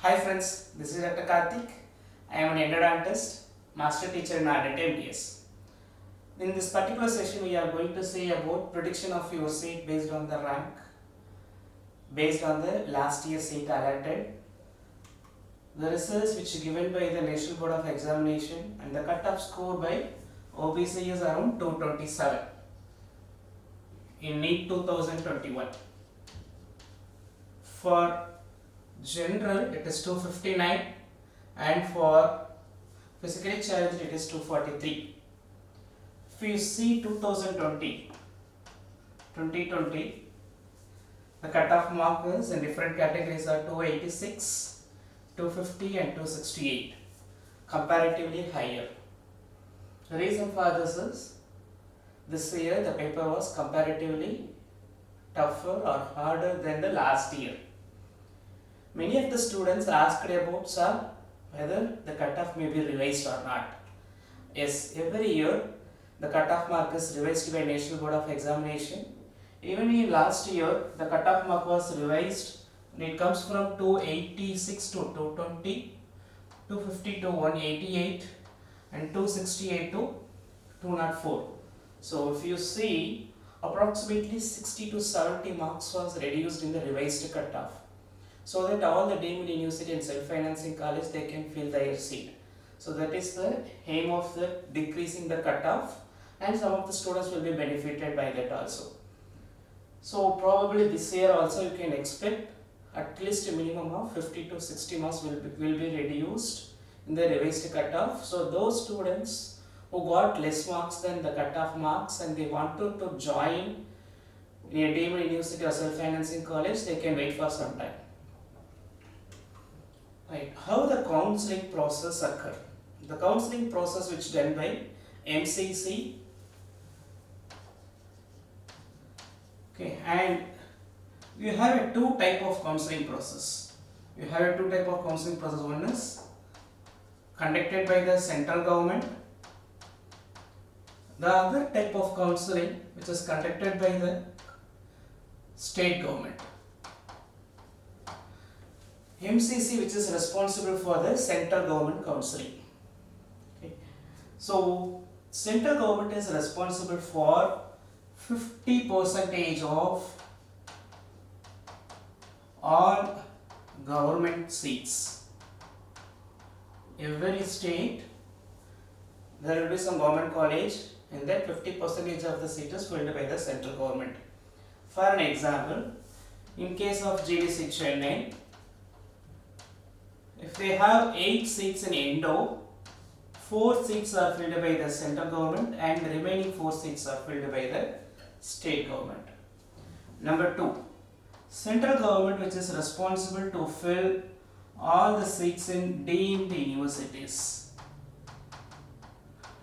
Hi friends, this is Dr. Karthik. I am an endodontist, master teacher in art at MDS. In this particular session, we are going to say about prediction of your seat based on the rank, based on the last year seat allotted, the results which are given by the National Board of Examination, and the cut-off score by OBC is around 227 in NEET 2021. For general it is 259 and for physically challenged it is 243. If you see 2020, the cutoff markers in different categories are 286, 250 and 268, comparatively higher. The reason for this is, this year the paper was comparatively tougher or harder than the last year. Many of the students asked about, sir, whether the cutoff may be revised or not. Yes, every year the cutoff mark is revised by National Board of Examination. Even in last year, the cutoff mark was revised and it comes from 286 to 220, 250 to 188 and 268 to 204. So if you see, approximately 60 to 70 marks was reduced in the revised cutoff, so that all the deemed university and self-financing college they can fill their seat. So that is the aim of the decreasing the cutoff, and some of the students will be benefited by that also. So probably this year also you can expect at least a minimum of 50 to 60 marks will be reduced in the revised cutoff. So those students who got less marks than the cutoff marks and they wanted to join in a deemed university or self-financing college, they can wait for some time. Right. How the counseling process occur? The counseling process which done by MCC. Okay, and you have a two type of counseling process. You have a two type of counseling process. One is conducted by the central government. The other type of counseling which is conducted by the state government. MCC, which is responsible for the central government counseling. Okay. So central government is responsible for 50% of all government seats. Every state there will be some government college, and that 50% of the seat is filled by the central government. For an example, in case of GDC Chennai, if they have 8 seats in Endo, 4 seats are filled by the central government and the remaining 4 seats are filled by the state government. Number 2, central government which is responsible to fill all the seats in deemed universities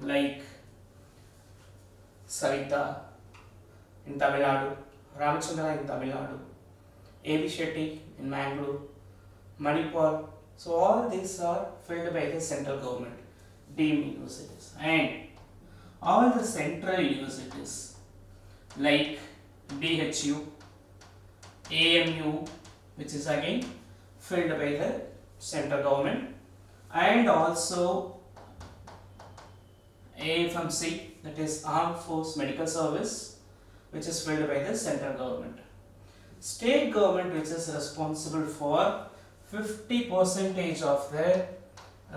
like Savita in Tamil Nadu, Ramachandra in Tamil Nadu, A.B. Shetty in Mangalore, Manipur. So all these are filled by the central government, deemed universities, and all the central universities like DHU, AMU, which is again filled by the central government, and also AFMC, that is Armed Force Medical Service, which is filled by the central government. State government which is responsible for 50% of the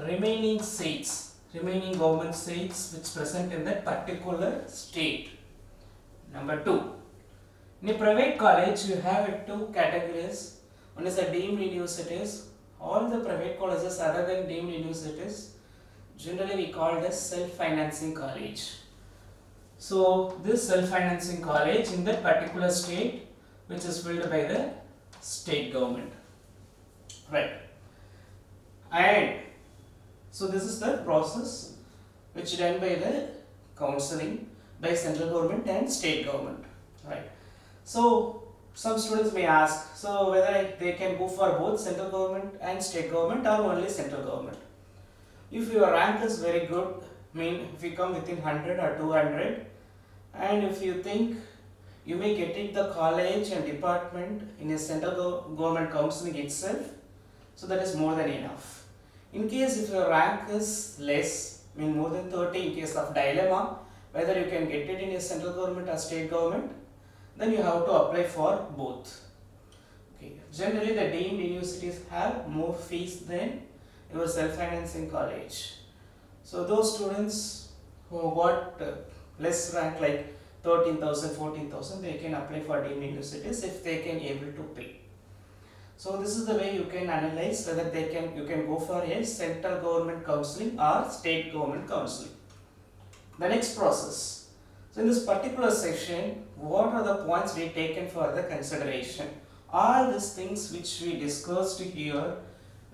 remaining seats, remaining government seats which present in that particular state. Number 2, in a private college you have two categories. One is the deemed universities. All the private colleges other than deemed universities generally we call it as self-financing college. So this self-financing college in that particular state which is filled by the state government. Right. And so this is the process which done by the counseling by central government and state government. Right. So some students may ask, so whether they can go for both central government and state government or only central government. If your rank is very good, mean if you come within 100 or 200, and if you think you may get it the college and department in a central government counseling itself, So that is more than enough. In case if your rank is less, more than 30, in case of dilemma, whether you can get it in a central government or state government, then you have to apply for both. Okay. Generally, the deemed universities have more fees than your self-financing college. So those students who got less rank, like 13,000, 14,000, they can apply for deemed universities if they can able to pay. So this is the way you can analyze whether you can go for a central government counseling or state government counseling. The next process. So in this particular section, what are the points we taken for the consideration? All these things which we discussed here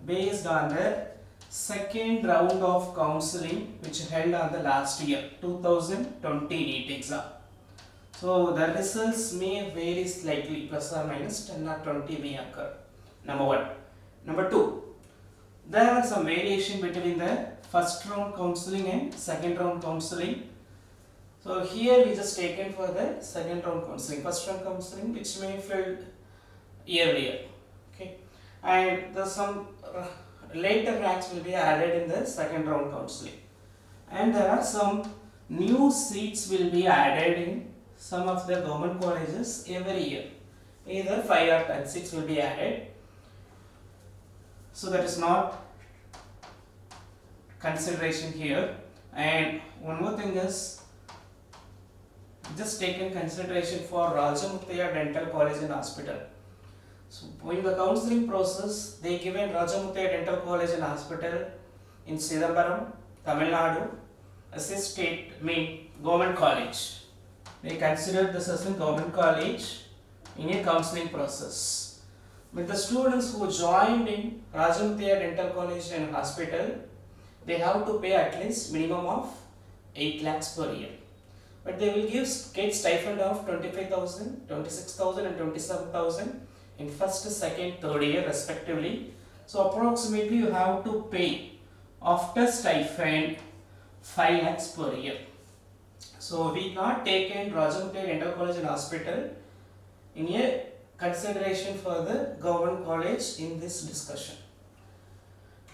based on the second round of counseling which held on the last year 2020 NEET exam. So the results may vary slightly, plus or minus 10 or 20 may occur. Number 1. Number 2. There are some variation between the first round counseling and second round counseling. So here we just taken for the second round counseling. First round counseling which may filled earlier. Okay. And the some later ranks will be added in the second round counseling. And there are some new seats will be added in some of the government colleges every year. Either 5 or 10 seats will be added. So that is not consideration here. And one more thing is just taken consideration for Rajamuthiya Dental College and Hospital. So in the counseling process, they given Rajamuthiya Dental College and Hospital in Sidambaram, Tamil Nadu as a state government college. They considered this as a government college in a counseling process. But the students who joined in Rajamuthiya Dental College and Hospital, they have to pay at least minimum of 8 lakhs per year. But they will get stipend of 25,000, 26,000 and 27,000 in first, second, third year respectively. So approximately you have to pay after stipend 5 lakhs per year. So we not taken Rajamuthiya Dental College and Hospital in a consideration for the government college in this discussion.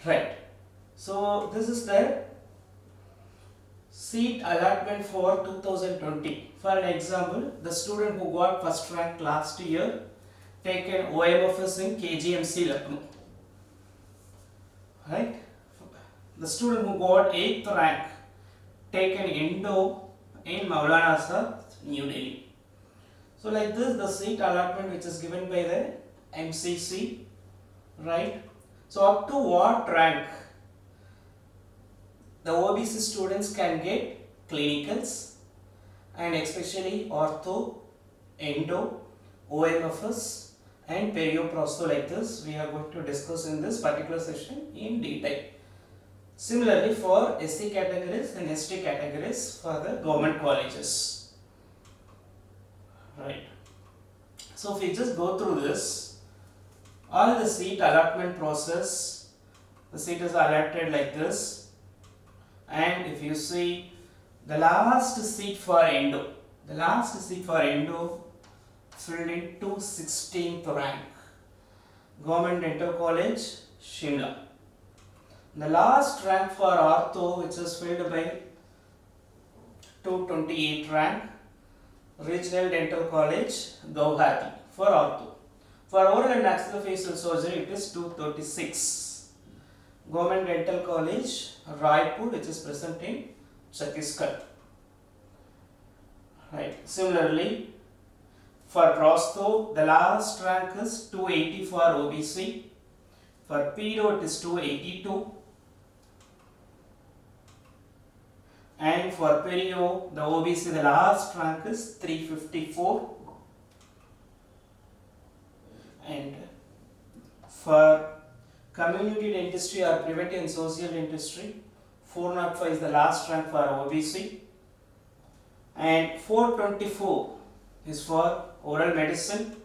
Right. So this is the seat allotment for 2020. For an example, the student who got first rank last year taken OMFS in KGMC Lucknow. Right. The student who got 8th rank taken Indo in Maulana Azad, New Delhi. So like this, the seat allotment which is given by the MCC, right? So up to what rank the OBC students can get clinicals, and especially ortho, endo, OMFS and perio-prosto, like this we are going to discuss in this particular session in detail. Similarly for SC categories and ST categories for the government colleges. Right. So if we just go through this, all the seat allotment process, the seat is allotted like this, and if you see the last seat for endo, filled in 216th rank, Government Dental College, Shimla. The last rank for ortho, which is filled by 228th rank, Regional Dental College, Guwahati for ortho. For oral and maxillofacial surgery, it is 236. Government Dental College, Raipur, which is present in Chhattisgarh. Right. Similarly, for prosto, the last rank is 280 for OBC. For perio, it is 282. And for perio, the OBC, the last rank is 354. And for community dentistry or preventive and social dentistry, 405 is the last rank for OBC. And 424 is for oral medicine.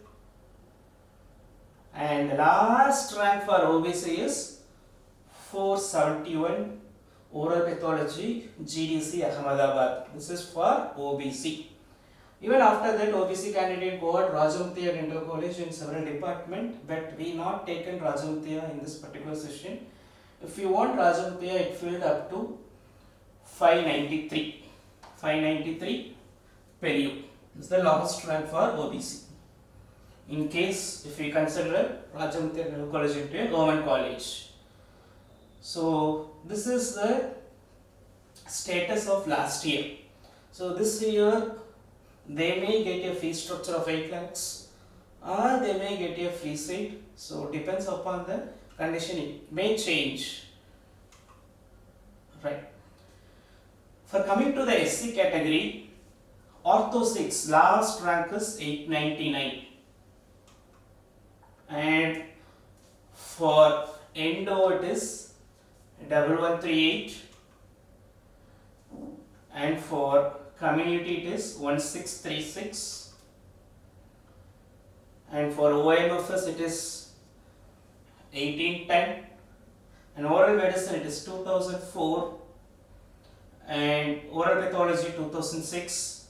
And the last rank for OBC is 471, oral pathology, GDC Ahmedabad. This is for OBC. Even after that, OBC candidate got Rajamutiya Dental College in several departments, but we not taken Rajamutiya in this particular session. If you want Rajamutiya, it filled up to 593. 593 per year. This is the lowest rank for OBC. In case if we consider Rajamutiya Dental College into a government college. So this is the status of last year. So this year they may get a fee structure of 8 lakhs or they may get a free seat. So depends upon the condition, it may change. Right. For coming to the SC category, Ortho 6 last rank is 899. And for Endo it is 1138. And for community it is 1636. And for OMFS it is 1810. And oral medicine it is 2004. And oral pathology 2006.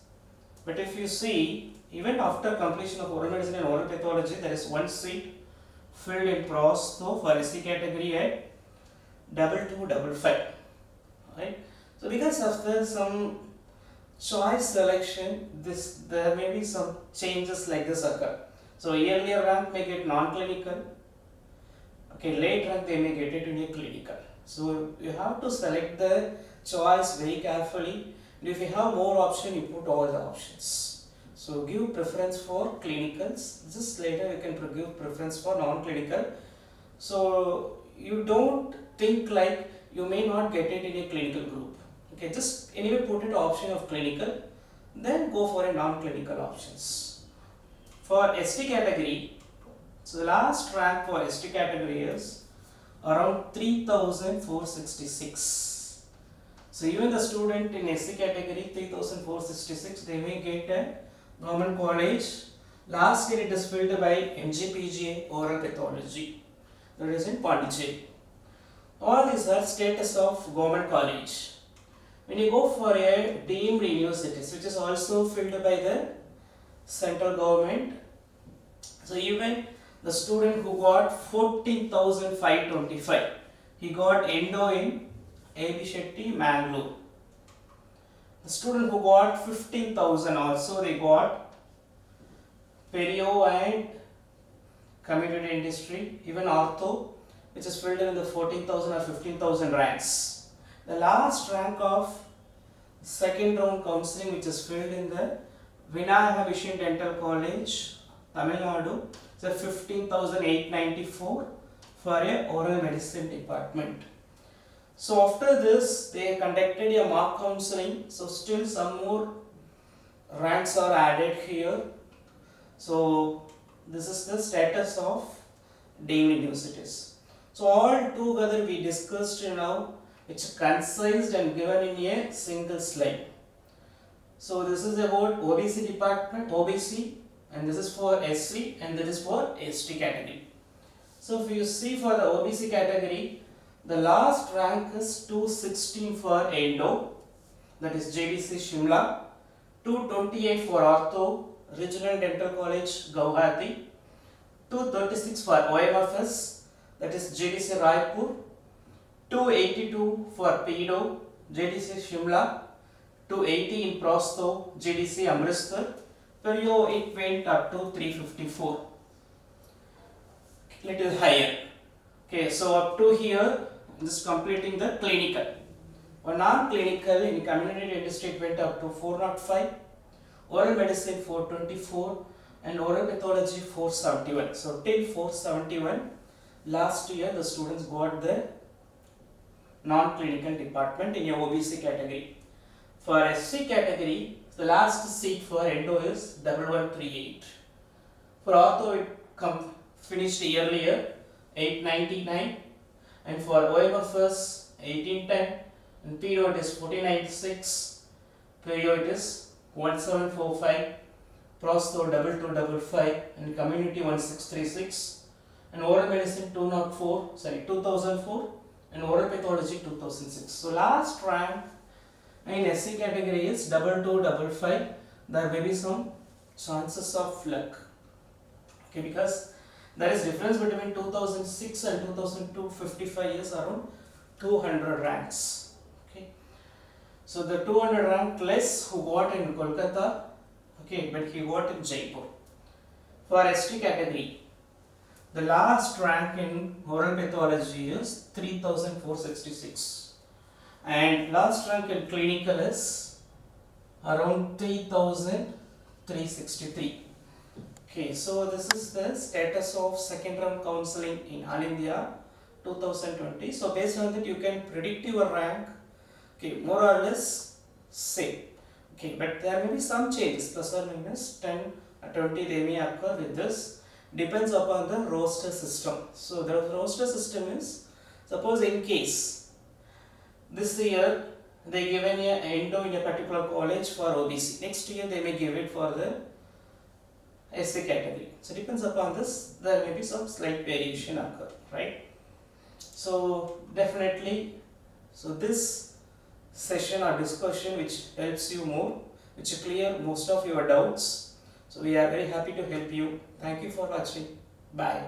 But if you see, even after completion of oral medicine and oral pathology, there is one seat filled in prostho for SC category at 2255. Right? So because of some choice selection, there may be some changes like this occur. So earlier rank may get non-clinical. Okay, late rank they may get it in a clinical. So you have to select the choice very carefully. And if you have more option, you put all the options. So give preference for clinicals. Just later you can give preference for non-clinical. So you don't think like you may not get it in a clinical group. Okay, just anyway put it option of clinical, then go for a non-clinical options. For ST category, so the last rank for ST category is around 3466. So even the student in SC category 3466, they may get a government college. Last year it is filled by MGPGA oral pathology, that is in Pondicherry. All these are status of government college. When you go for a deemed universities, which is also filled by the central government, so even the student who got 14,525, he got Endo in A.B. Shetty, Mangalore. The student who got 15,000 also, they got Perio and community industry, even ortho, which is filled in the 14,000 or 15,000 ranks. The last rank of second round counseling, which is filled in the Vinaya Vision Dental College, Tamil Nadu, so 15,894 for a oral medicine department. So after this, they conducted a mock counseling. So still some more ranks are added here. So this is the status of deemed universities. So all together we discussed now, which concised and given in a single slide. So this is about OBC department, OBC, and this is for SC, and this is for ST category. So if you see for the OBC category, the last rank is 216 for Endo, that is JDC Shimla, 228 for Ortho, Regional Dental College, Guwahati, 236 for OMFS, that is JDC Raipur, 282 for Pedo, JDC Shimla, 280 in Prostho, JDC Amritsar. Perio it went up to 354, little higher. Okay, so up to here, just completing the clinical. For non-clinical in community dentistry it went up to 405, oral medicine 424, and oral pathology 471. So till 471, last year the students got the non-clinical department in a OBC category. For SC category, the last seat for Endo is 1138. For Ortho it finished earlier, 899, and for OMFS 1810, and Perio it is 1496, Perio it is 1745, Prostho 2255, and Community 1636, and Oral Medicine 2004, and Oral Pathology 2006. So last rank in SC category is 2255. there may be some chances of luck. Okay, because there is difference between 2006 and 2002, 55 years, around 200 ranks. Okay, so the 200 rank less who got in Kolkata, okay, but he got in Jaipur. For ST category, the last rank in oral pathology is 3466, and last rank in clinical is around 3363. Okay, so this is the status of second round counseling in All India 2020. So based on that, you can predict your rank. Okay, more or less same. Okay, but there may be some changes, plus or minus 10 or 20 they may occur with this. Depends upon the roster system. So the roster system is, suppose in case this year they given a endo in a particular college for OBC, next year they may give it for the SC category. So depends upon this, there may be some slight variation occur, right? So definitely, so this session or discussion which helps you more, which clear most of your doubts. So we are very happy to help you. Thank you for watching. Bye.